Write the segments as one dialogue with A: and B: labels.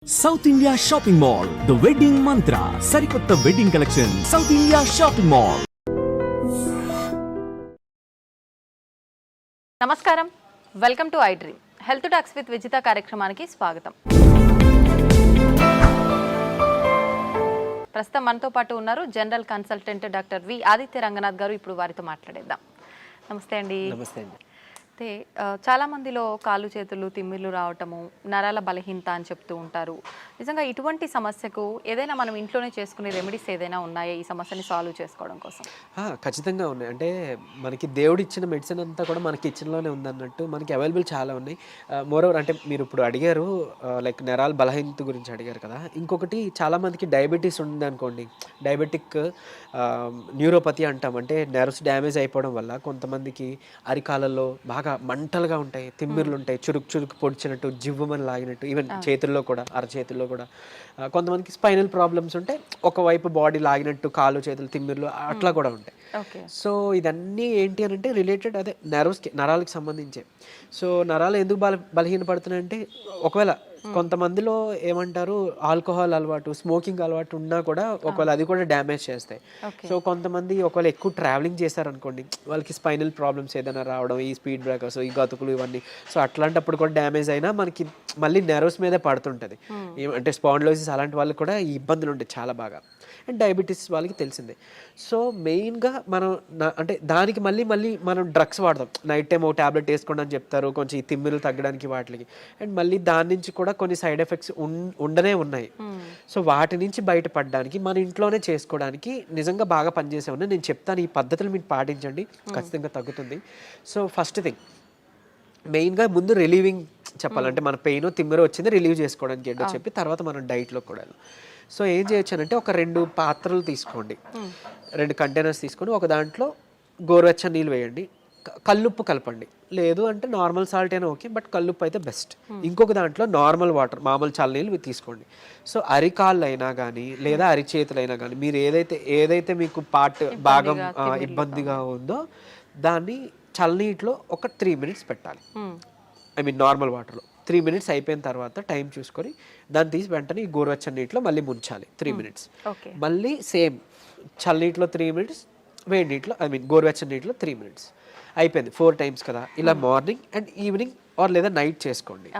A: South India Shopping Mall the Wedding Mantra సరికొత్త wedding collection South India Shopping Mall.
B: నమస్కారం, welcome to I Dream. Health talks with Vijitha కార్యక్రమానికి స్వాగతం. ప్రస్తుతం మనతో పాటు ఉన్నారు general consultant doctor V Aditya Ranganath garu. ఇప్పుడు వారితో మాట్లాడేద్దాం. నమస్తే అండి.
C: నమస్తే అండి.
B: అయితే చాలా మందిలో కాళ్ళు చేతులు తిమ్మిర్లు రావటము, నరాల బలహీనత అని చెప్తూ ఉంటారు. నిజంగా ఇటువంటి సమస్యకు ఏదైనా మనం ఇంట్లోనే చేసుకునే రెమెడీస్ ఏదైనా ఉన్నాయా ఈ సమస్యని సాల్వ్ చేసుకోవడం కోసం?
C: ఖచ్చితంగా ఉన్నాయి. అంటే మనకి దేవుడు ఇచ్చిన మెడిసిన్ అంతా కూడా మన కిచెన్లోనే ఉందన్నట్టు మనకి అవైలబుల్ చాలా ఉన్నాయి. మోరోవర్ అంటే మీరు ఇప్పుడు అడిగారు లైక్ నరాల బలహీనత గురించి అడిగారు కదా. ఇంకొకటి చాలామందికి డయాబెటీస్ ఉంది అనుకోండి, డయాబెటిక్ న్యూరోపతి అంటాం. అంటే నర్వ్స్ డ్యామేజ్ అయిపోవడం వల్ల కొంతమందికి అరికాలలో బాగా మంటలుగా ఉంటాయి, తిమ్మిర్లు ఉంటాయి, చురుకు చురుకు పొడిచినట్టు, జివ్వమని లాగినట్టు, ఈవెన్ చేతుల్లో కూడా అరచేతుల్లో కూడా. కొంతమందికి స్పైనల్ ప్రాబ్లమ్స్ ఉంటాయి, ఒకవైపు బాడీ లాగినట్టు కాళ్ళు చేతులు తిమ్మిర్లు అట్లా కూడా ఉంటాయి. సో ఇదన్నీ ఏంటి అని అంటే రిలేటెడ్ అదే నరాలకి సంబంధించే. సో నరాలు ఎందుకు బలహీనపడుతున్నాయంటే ఒకవేళ కొంతమందిలో ఏమంటారు ఆల్కహాల్ అలవాటు, స్మోకింగ్ అలవాటు ఉన్నా కూడా ఒకవేళ అది కూడా డ్యామేజ్ చేస్తాయి. సో కొంతమంది ఒకవేళ ఎక్కువ ట్రావెలింగ్ చేశారనుకోండి, వాళ్ళకి స్పైనల్ ప్రాబ్లమ్స్ ఏదైనా రావడం, ఈ స్పీడ్ బ్రేకర్స్, ఈ గతుకులు ఇవన్నీ. సో అట్లాంటప్పుడు కూడా డ్యామేజ్ అయినా మనకి మళ్ళీ నెర్వ్స్ మీదే పడుతుంటుంది. అంటే స్పాండిలోసిస్ అలాంటి వాళ్ళకి కూడా ఈ ఇబ్బందులు ఉంటాయి చాలా బాగా. అండ్ డయాబెటీస్ వాళ్ళకి తెలిసిందే. సో మెయిన్గా మనం అంటే దానికి మళ్ళీ మనం డ్రగ్స్ వాడతాం. నైట్ టైం ఒక ట్యాబ్లెట్ వేసుకోండి అని చెప్తారు, కొంచెం ఈ తిమ్మిర్లు తగ్గడానికి వాటికి. అండ్ మళ్ళీ దాని నుంచి కూడా కొన్ని సైడ్ ఎఫెక్ట్స్ ఉండనే ఉన్నాయి. సో వాటి నుంచి బయటపడడానికి మన ఇంట్లోనే చేసుకోవడానికి నిజంగా బాగా పనిచేసే ఉన్నాయి. నేను చెప్తాను, ఈ పద్ధతులు మీరు పాటించండి, ఖచ్చితంగా తగ్గుతుంది. సో ఫస్ట్ థింగ్ మెయిన్గా ముందు రిలీవింగ్ చెప్పాలంటే మన పెయిన్ తిమ్మిర వచ్చింది రిలీవ్ చేసుకోవడానికి ఏంటో చెప్పి తర్వాత మనం డైట్లో కూడా. సో ఏం చేయొచ్చు అంటే ఒక 2 పాత్రలు తీసుకోండి, 2 కంటైనర్స్ తీసుకొని ఒక దాంట్లో గోరువెచ్చని నీళ్ళు వేయండి, కల్లుప్పు కలపండి. లేదు అంటే నార్మల్ సాల్ట్ అయినా ఓకే, బట్ కల్లుప్పు అయితే బెస్ట్. ఇంకొక దాంట్లో నార్మల్ వాటర్, మామూలు చల్లనీళ్ళు తీసుకోండి. సో అరికాళ్ళు అయినా కానీ లేదా అరిచేతులైనా కానీ మీరు ఏదైతే మీకు భాగం ఇబ్బందిగా ఉందో దాన్ని చల్లనీటిలో ఒక 3 minutes పెట్టాలి. ఐ మీన్ నార్మల్ వాటర్లో 3 minutes అయిపోయిన తర్వాత టైం చూసుకొని దాన్ని తీసి వెంటనే ఈ గోరువెచ్చని నీటిలో మళ్ళీ ముంచాలి 3 minutes. మళ్ళీ సేమ్ చల్లనీటిలో 3 minutes, వేడి నీటిలో ఐ మీన్ గోరువెచ్చని నీటిలో 3 minutes. అయిపోయింది 4 times కదా. ఇలా మార్నింగ్ అండ్ ఈవినింగ్ ఆర్ లేదా నైట్ చేసుకోండి.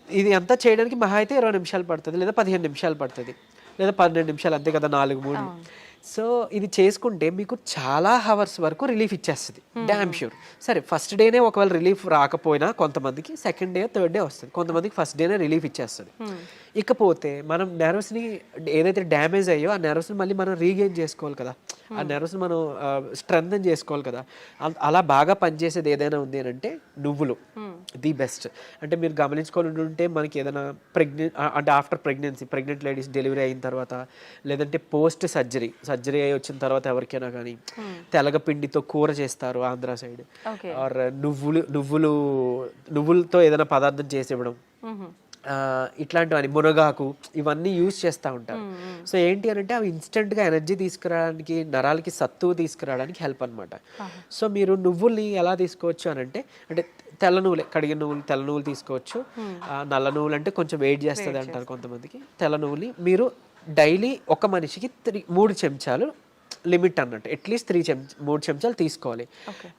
C: ఇది అంతా చేయడానికి మహా అయితే 20 నిమిషాలు పడుతుంది, లేదా 15 నిమిషాలు పడుతుంది, లేదా 12 నిమిషాలు, అంతే కదా, 4-3. సో ఇది చేసుకుంటే మీకు చాలా హవర్స్ వరకు రిలీఫ్ ఇచ్చేస్తుంది, డ్యామ్ ష్యూర్. సరే ఫస్ట్ డేనే ఒకవేళ రిలీఫ్ రాకపోయినా కొంతమందికి సెకండ్ డే థర్డ్ డే వస్తుంది, కొంతమందికి ఫస్ట్ డేనే రిలీఫ్ ఇచ్చేస్తుంది. ఇకపోతే మనం నెర్వ్స్ని ఏదైతే డ్యామేజ్ అయ్యో ఆ నెర్వ్స్ని మళ్ళీ మనం రీగెయిన్ చేసుకోవాలి కదా, ఆ నెర్వ్స్ని మనం స్ట్రెంథన్ చేసుకోవాలి కదా. అలా బాగా పనిచేసేది ఏదైనా ఉంది అని అంటే నువ్వులు ది బెస్ట్. అంటే మీరు గమనించుకొని ఉంటే మనకి ఏదైనా అంటే ఆఫ్టర్ ప్రెగ్నెంట్ లేడీస్ డెలివరీ అయిన తర్వాత, లేదంటే పోస్ట్ సర్జరీ అయి వచ్చిన తర్వాత ఎవరికైనా కానీ తెలగపిండితో కూర చేస్తారు ఆంధ్ర సైడ్, ఆర్ నువ్వులతో ఏదైనా పదార్థం చేసి ఇవ్వడం, ఇట్లాంటివన్నీ మునగాకు ఇవన్నీ యూజ్ చేస్తూ ఉంటారు. సో ఏంటి అని అంటే అవి ఇన్స్టెంట్గా ఎనర్జీ తీసుకురావడానికి, నరాలకి సత్తువు తీసుకురావడానికి హెల్ప్ అనమాట. సో మీరు నువ్వుల్ని ఎలా తీసుకోవచ్చు అని అంటే తెల్ల నువ్వులే, కడిగిన నువ్వులు, తెల్ల నువ్వులు తీసుకోవచ్చు. నల్ల నువ్వులు అంటే కొంచెం వెయిట్ చేస్తుంది అంటారు కొంతమందికి. తెల్ల నువ్వులు మీరు డైలీ ఒక మనిషికి 3 చెంచాలు లిమిట్ అన్నట్టు, అట్లీస్ట్ 3 చెంచాలు తీసుకోవాలి.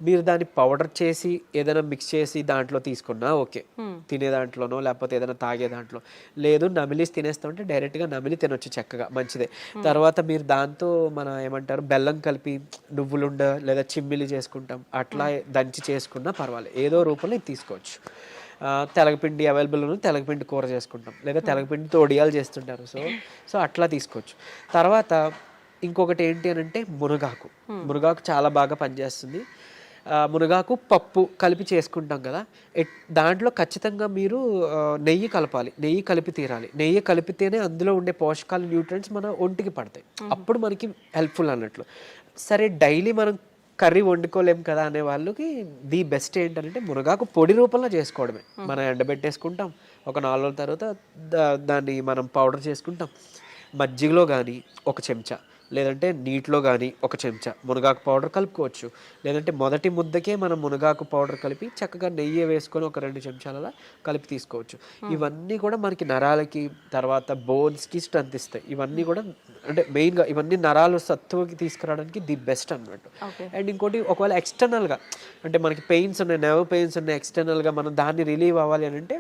C: మీరు దాన్ని పౌడర్ చేసి ఏదైనా మిక్స్ చేసి దాంట్లో తీసుకున్నా ఓకే, తినే దాంట్లోనో లేకపోతే ఏదైనా తాగే దాంట్లో. లేదు నమిలిసి తినేస్తామంటే డైరెక్ట్గా నమిలి తినొచ్చు, చక్కగా మంచిదే. తర్వాత మీరు దాంతో మన ఏమంటారు బెల్లం కలిపి నువ్వులుండ లేదా చిమ్మిలి చేసుకుంటాం, అట్లా దంచి చేసుకున్నా పర్వాలేదు, ఏదో రూపంలో ఇది తీసుకోవచ్చు. తెలగపిండి అవైలబుల్ ఉంది, తెలగపిండి కూర చేసుకుంటాం, లేదా తెలగపిండితో ఒడియాలు చేస్తుంటారు. సో అట్లా తీసుకోవచ్చు. తర్వాత ఇంకొకటి ఏంటి అని అంటే మునగాకు చాలా బాగా పనిచేస్తుంది. మునగాకు పప్పు కలిపి చేసుకుంటాం కదా, దాంట్లో ఖచ్చితంగా మీరు నెయ్యి కలపాలి, నెయ్యి కలిపి తీరాలి. నెయ్యి కలిపితేనే అందులో ఉండే పోషకాలు, న్యూట్రియంట్స్ మన ఒంటికి పడతాయి, అప్పుడు మనకి హెల్ప్ఫుల్ అన్నట్లు. సరే డైలీ మనం కర్రీ వండుకోలేం కదా అనే వాళ్ళకి ది బెస్ట్ ఏంటంటే మునగాకు పొడి రూపంలో చేసుకోవడమే. మనం ఎండబెట్టేసుకుంటాం, ఒక 4 రోజుల తర్వాత దాన్ని మనం పౌడర్ చేసుకుంటాం. మజ్జిగలో కానీ 1 చెంచా, లేదంటే నీటిలో కానీ ఒక చెంచా మునగాకు పౌడర్ కలుపుకోవచ్చు. లేదంటే మొదటి ముద్దకే మనం మునగాకు పౌడర్ కలిపి చక్కగా నెయ్యి వేసుకొని ఒక 2 చెంచాల కలిపి తీసుకోవచ్చు. ఇవన్నీ కూడా మనకి నరాలకి తర్వాత బోన్స్కి స్ట్రెంత్ ఇస్తాయి. ఇవన్నీ కూడా అంటే మెయిన్గా ఇవన్నీ నరాలు సత్తువకి తీసుకురావడానికి ది బెస్ట్ అన్నట్టు. అండ్ ఇంకోటి ఒకవేళ ఎక్స్టర్నల్గా అంటే మనకి పెయిన్స్ ఉన్నాయి, నెర్వ్ పెయిన్స్ ఉన్నాయి, ఎక్స్టర్నల్గా మనం దాన్ని రిలీవ్ అవ్వాలి అని అంటే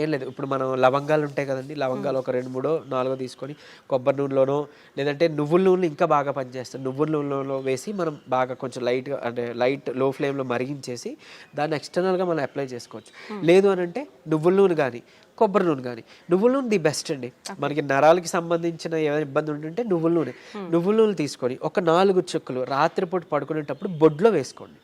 C: ఏం లేదు, ఇప్పుడు మనం లవంగాలు ఉంటాయి కదండి, లవంగాలు ఒక 2, 3, 4 తీసుకొని కొబ్బరి నూనెలోనో లేదంటే నువ్వుల నూనె ఇంకా బాగా పనిచేస్తాయి, నువ్వుల నూనెలో వేసి మనం బాగా కొంచెం లైట్గా అంటే లో ఫ్లేమ్లో మరిగించేసి దాన్ని ఎక్స్టర్నల్గా మనం అప్లై చేసుకోవచ్చు. లేదు అని అంటే నువ్వుల నూనె కానీ కొబ్బరి నూనె కానీ, నువ్వుల నూనె ది బెస్ట్ అండి. మనకి నరాలకి సంబంధించిన ఏమైనా ఇబ్బంది ఉంటుంటే నువ్వుల నూనె తీసుకొని ఒక 4 చుక్కలు రాత్రిపూట పడుకునేటప్పుడు బొడ్లో వేసుకోండి.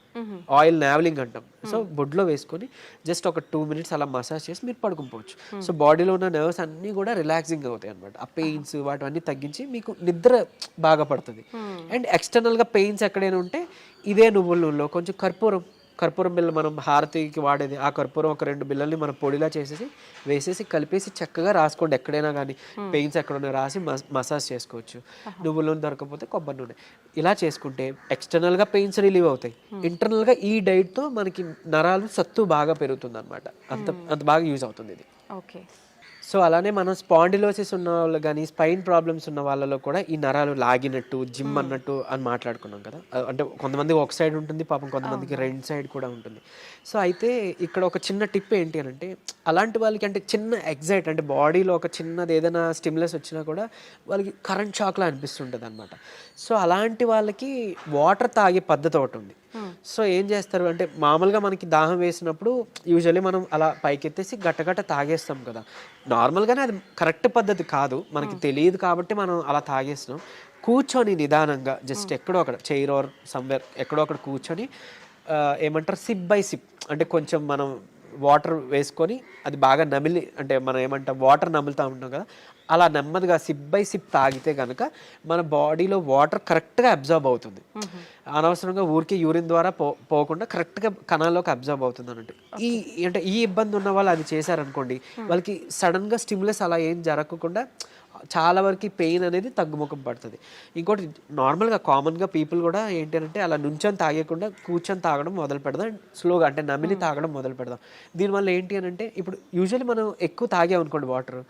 C: ఆయిల్ నావలింగ్ అంటాం. సో బొడ్లో వేసుకొని జస్ట్ ఒక 2 minutes అలా మసాజ్ చేసి మీరు పడుకోవచ్చు. సో బాడీలో ఉన్న నర్వ్స్ అన్నీ కూడా రిలాక్సింగ్ అవుతాయి అనమాట. ఆ పెయిన్స్ వాటివన్నీ తగ్గించి మీకు నిద్ర బాగా పడుతుంది. అండ్ ఎక్స్టర్నల్గా పెయిన్స్ ఎక్కడైనా ఉంటే ఇదే నువ్వుల నూనెలో కొంచెం కర్పూరం బిళ్ళ మనం హారతికి వాడేది, ఆ కర్పూరం ఒక 2 బిళ్ళల్ని మనం పొడిలా చేసేసి వేసేసి కలిపేసి చక్కగా రాసుకోండి. ఎక్కడైనా కానీ పెయిన్స్ ఎక్కడైనా రాసి మసాజ్ చేసుకోవచ్చు. నువ్వుల నూనె దొరకకపోతే కొబ్బరి నూనె ఇలా చేసుకుంటే ఎక్స్టర్నల్గా పెయిన్స్ రిలీవ్ అవుతాయి. ఇంటర్నల్గా ఈ డైట్తో మనకి నరాలు సత్తు బాగా పెరుగుతుంది అనమాట. అంత బాగా యూజ్ అవుతుంది ఇది.
B: ఓకే.
C: సో అలానే మనం స్పాండిలోసిస్ ఉన్న వాళ్ళు కానీ స్పైన్ ప్రాబ్లమ్స్ ఉన్న వాళ్ళలో కూడా ఈ నరాలు లాగినట్టు జిమ్ అన్నట్టు అని మాట్లాడుకున్నాం కదా. అంటే కొంతమందికి ఒక సైడ్ ఉంటుంది పాపం, కొంతమందికి 2 సైడ్ కూడా ఉంటుంది. సో అయితే ఇక్కడ ఒక చిన్న టిప్ ఏంటి అని అంటే అలాంటి వాళ్ళకి అంటే చిన్న ఎగ్జైట్ అంటే బాడీలో ఒక చిన్నది ఏదైనా స్టిమ్యులస్ వచ్చినా కూడా వాళ్ళకి కరెంట్ షాక్లా అనిపిస్తుంటుంది అనమాట. సో అలాంటి వాళ్ళకి వాటర్ తాగే పద్ధతి ఒకటి ఉంది. సో ఏం చేస్తారు అంటే మామూలుగా మనకి దాహం వేసినప్పుడు యూజువల్లీ మనం అలా పైకెత్తేసి గట్టగట్ట తాగేస్తాం కదా. నార్మల్గానే అది కరెక్ట్ పద్ధతి కాదు, మనకి తెలియదు కాబట్టి మనం అలా తాగేస్తున్నాం. కూర్చొని నిదానంగా జస్ట్ ఎక్కడో అక్కడ చైర్ ఆర్ సమ్వేర్ ఎక్కడో అక్కడ కూర్చొని ఏమంటారు సిప్ బై సిప్ అంటే కొంచెం మనం వాటర్ వేసుకొని అది బాగా నమిలి అంటే మనం ఏమంటాం వాటర్ నములుతూ ఉంటాం కదా, అలా నెమ్మదిగా సిప్ బై సిప్ తాగితే కనుక మన బాడీలో వాటర్ కరెక్ట్గా అబ్జర్బ్ అవుతుంది. అనవసరంగా ఊరికి యూరిన్ ద్వారా పోకుండా కరెక్ట్గా కణాల్లోకి అబ్జర్బ్ అవుతుంది అన్నట్టు. ఈ ఇబ్బంది ఉన్న వాళ్ళు అది చేశారనుకోండి, వాళ్ళకి సడన్గా స్టిమ్యులస్ అలా ఏం జరగకుండా చాలా వరకు పెయిన్ అనేది తగ్గుముఖం పడుతుంది. ఇంకోటి నార్మల్గా కామన్గా పీపుల్ కూడా ఏంటి అంటే అలా నుంచొని తాగకుండా కూర్చొని తాగడం మొదలు పెడదాం, స్లోగా అంటే నమిలి తాగడం మొదలు పెడదాం. దీనివల్ల ఏంటి అని అంటే ఇప్పుడు యూజువల్లీ మనం ఎక్కువ తాగామనుకోండి వాటర్,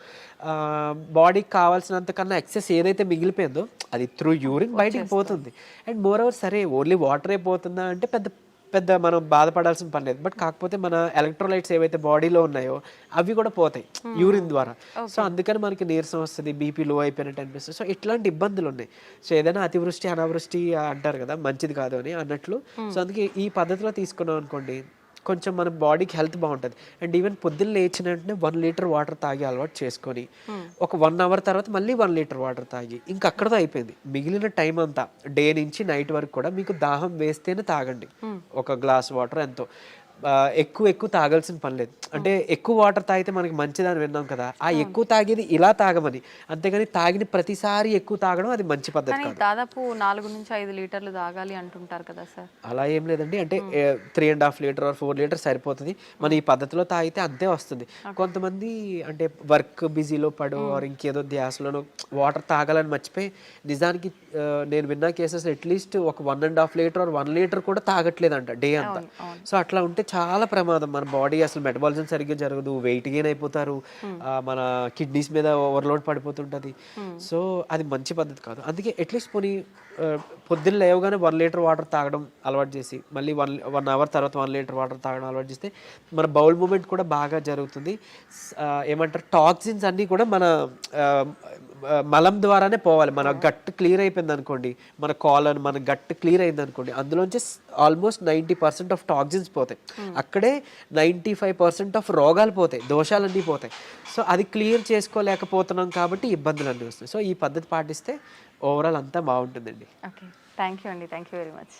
C: బాడీకి కావాల్సినంత కన్నా ఎక్సెస్ ఏదైతే మిగిలిపోయిందో అది త్రూ యూరిన్ బయటికి పోతుంది. అండ్ మోర్ ఓవర్ సరే ఓన్లీ వాటరే పోతుందా అంటే పెద్ద మనం బాధపడాల్సిన పని లేదు. బట్ కాకపోతే మన ఎలక్ట్రోలైట్స్ ఏవైతే బాడీలో ఉన్నాయో అవి కూడా పోతాయి యూరిన్ ద్వారా. సో అందుకని మనకి నీరసం వస్తుంది, బీపీ లో అయిపోయినట్టు అనిపిస్తుంది. సో ఇట్లాంటి ఇబ్బందులు ఉన్నాయి. సో ఏదైనా అతివృష్టి అనావృష్టి అంటారు కదా, మంచిది కాదు అని అన్నట్లు. సో అందుకే ఈ పద్ధతిలో తీసుకున్నాం అనుకోండి కొంచెం మన బాడీకి హెల్త్ బాగుంటుంది. అండ్ ఈవెన్ పొద్దున్న లేచిన వెంటనే 1 లీటర్ వాటర్ తాగి అలవాటు చేసుకొని ఒక 1 hour తర్వాత మళ్ళీ 1 లీటర్ వాటర్ తాగి ఇంకా అక్కడతో అయిపోయింది. మిగిలిన టైం అంతా డే నుంచి నైట్ వరకు కూడా మీకు దాహం వేస్తేనే తాగండి. ఒక గ్లాస్ వాటర్ ఎంతో, ఎక్కువ తాగాల్సిన పని లేదు. అంటే ఎక్కువ వాటర్ తాగితే మనకి మంచిదని విన్నాం కదా, ఆ ఎక్కువ తాగేది ఇలా తాగమని, అంతేగాని తాగిన ప్రతిసారి ఎక్కువ తాగడం అది మంచి పద్ధతి కాదు.
B: దాదాపు 4 నుంచి 5 లీటర్లు తాగాలి అంటుంటారు కదా సార్. అలా
C: ఏం లేదండి, అంటే 3.5 లీటర్ ఆర్ 4 లీటర్ సరిపోతుంది. మన ఈ పద్ధతిలో తాగితే అంతే వస్తుంది. కొంతమంది అంటే వర్క్ బిజీలో పడో ఇంకేదో ధ్యాసలోనో వాటర్ తాగాలని మర్చిపోయి నిజానికి నేను విన్న కేసెస్ అట్లీస్ట్ ఒక 1.5 లీటర్ ఆర్ 1 లీటర్ కూడా తాగట్లేదంట డే అంతా. సో అట్లా ఉంటే చాలా ప్రమాదం. మన బాడీ అసలు మెటబాలిజం సరిగ్గా జరగదు, వెయిట్ గెయిన్ అయిపోతారు, మన కిడ్నీస్ మీద ఓవర్లోడ్ పడిపోతుంటుంది. సో అది మంచి పద్ధతి కాదు. అందుకే అట్లీస్ట్ పోనీ పొద్దున్న లేవగానే 1 లీటర్ వాటర్ తాగడం అలవాటు చేసి మళ్ళీ 1 hour తర్వాత 1 లీటర్ వాటర్ తాగడం అలవాటు చేస్తే మన బౌల్ మూమెంట్ కూడా బాగా జరుగుతుంది. ఏమంటారు టాక్సిన్స్ అన్నీ కూడా మన మలం ద్వారానే పోవాలి. మన గట్ క్లియర్ అయిపోయింది అనుకోండి, మన కాలన్ మన గట్ క్లియర్ అయింది అనుకోండి, అందులోంచి ఆల్మోస్ట్ 90% ఆఫ్ టాక్సిన్స్ పోతాయి. అక్కడే 95% ఆఫ్ రోగాలు పోతాయి, దోషాలన్నీ పోతాయి. సో అది క్లియర్ చేసుకోలేకపోతున్నాం కాబట్టి ఇబ్బందులు అన్నీ వస్తాయి. సో ఈ పద్ధతి పాటిస్తే ఓవరాల్ అంతా బాగుంటుందండి.
B: ఓకే, థ్యాంక్ యూ అండి, థ్యాంక్ యూ వెరీ మచ్.